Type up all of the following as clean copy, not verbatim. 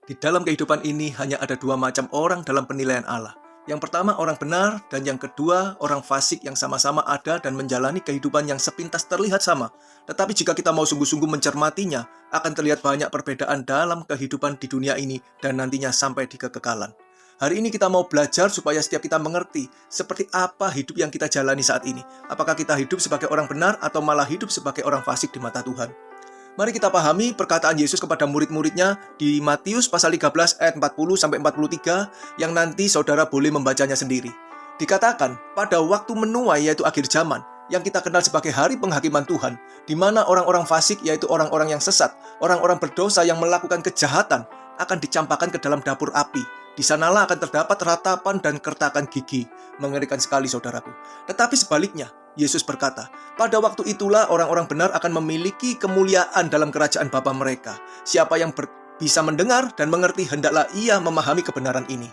Di dalam kehidupan ini hanya ada dua macam orang dalam penilaian Allah. Yang pertama orang benar, dan yang kedua orang fasik yang sama-sama ada dan menjalani kehidupan yang sepintas terlihat sama. Tetapi jika kita mau sungguh-sungguh mencermatinya, akan terlihat banyak perbedaan dalam kehidupan di dunia ini dan nantinya sampai di kekekalan. Hari ini kita mau belajar supaya setiap kita mengerti seperti apa hidup yang kita jalani saat ini. Apakah kita hidup sebagai orang benar atau malah hidup sebagai orang fasik di mata Tuhan? Mari kita pahami perkataan Yesus kepada murid-muridnya di Matius pasal 13 ayat 40-43 yang nanti saudara boleh membacanya sendiri. Dikatakan, pada waktu menuai yaitu akhir zaman, yang kita kenal sebagai hari penghakiman Tuhan, di mana orang-orang fasik yaitu orang-orang yang sesat, orang-orang berdosa yang melakukan kejahatan, akan dicampakkan ke dalam dapur api. Di sanalah akan terdapat ratapan dan kertakan gigi. Mengerikan sekali saudaraku. Tetapi sebaliknya, Yesus berkata, pada waktu itulah orang-orang benar akan memiliki kemuliaan dalam kerajaan Bapa mereka. Siapa yang bisa mendengar dan mengerti, hendaklah ia memahami kebenaran ini.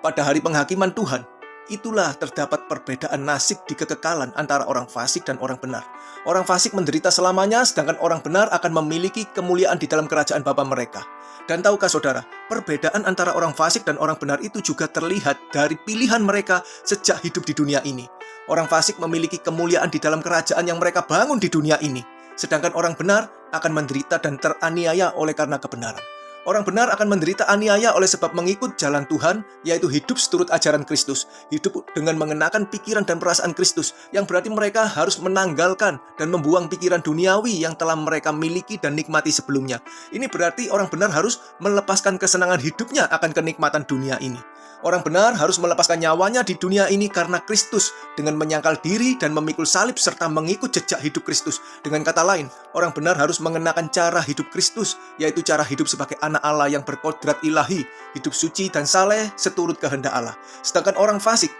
Pada hari penghakiman Tuhan, itulah terdapat perbedaan nasib di kekekalan antara orang fasik dan orang benar. Orang fasik menderita selamanya, sedangkan orang benar akan memiliki kemuliaan di dalam kerajaan Bapa mereka. Dan tahukah saudara, perbedaan antara orang fasik dan orang benar itu juga terlihat dari pilihan mereka sejak hidup di dunia ini. Orang fasik memiliki kemuliaan di dalam kerajaan yang mereka bangun di dunia ini. Sedangkan orang benar akan menderita dan teraniaya oleh karena kebenaran. Orang benar akan menderita aniaya oleh sebab mengikut jalan Tuhan, yaitu hidup seturut ajaran Kristus. Hidup dengan mengenakan pikiran dan perasaan Kristus, yang berarti mereka harus menanggalkan dan membuang pikiran duniawi yang telah mereka miliki dan nikmati sebelumnya. Ini berarti orang benar harus melepaskan kesenangan hidupnya akan kenikmatan dunia ini. Orang benar harus melepaskan nyawanya di dunia ini karena Kristus dengan menyangkal diri dan memikul salib serta mengikut jejak hidup Kristus. Dengan kata lain, orang benar harus mengenakan cara hidup Kristus, yaitu cara hidup sebagai anak Allah yang berkodrat ilahi, hidup suci dan saleh seturut kehendak Allah. Sedangkan orang fasik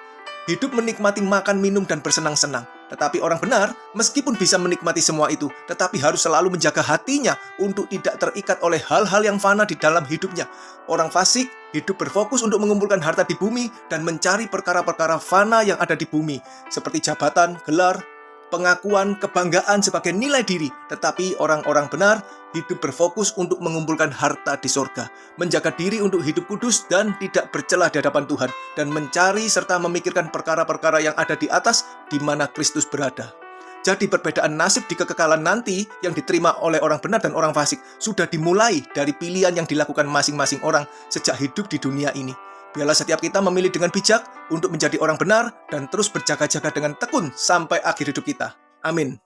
hidup menikmati makan, minum, dan bersenang-senang. Tetapi orang benar, meskipun bisa menikmati semua itu, tetapi harus selalu menjaga hatinya untuk tidak terikat oleh hal-hal yang fana di dalam hidupnya. Orang fasik hidup berfokus untuk mengumpulkan harta di bumi dan mencari perkara-perkara fana yang ada di bumi, seperti jabatan, gelar, pengakuan, kebanggaan sebagai nilai diri. Tetapi orang-orang benar hidup berfokus untuk mengumpulkan harta di sorga, menjaga diri untuk hidup kudus dan tidak bercelah di hadapan Tuhan, dan mencari serta memikirkan perkara-perkara yang ada di atas, di mana Kristus berada. Jadi perbedaan nasib di kekekalan nanti yang diterima oleh orang benar dan orang fasik sudah dimulai dari pilihan yang dilakukan masing-masing orang sejak hidup di dunia ini. Biarlah setiap kita memilih dengan bijak untuk menjadi orang benar dan terus berjaga-jaga dengan tekun sampai akhir hidup kita. Amin.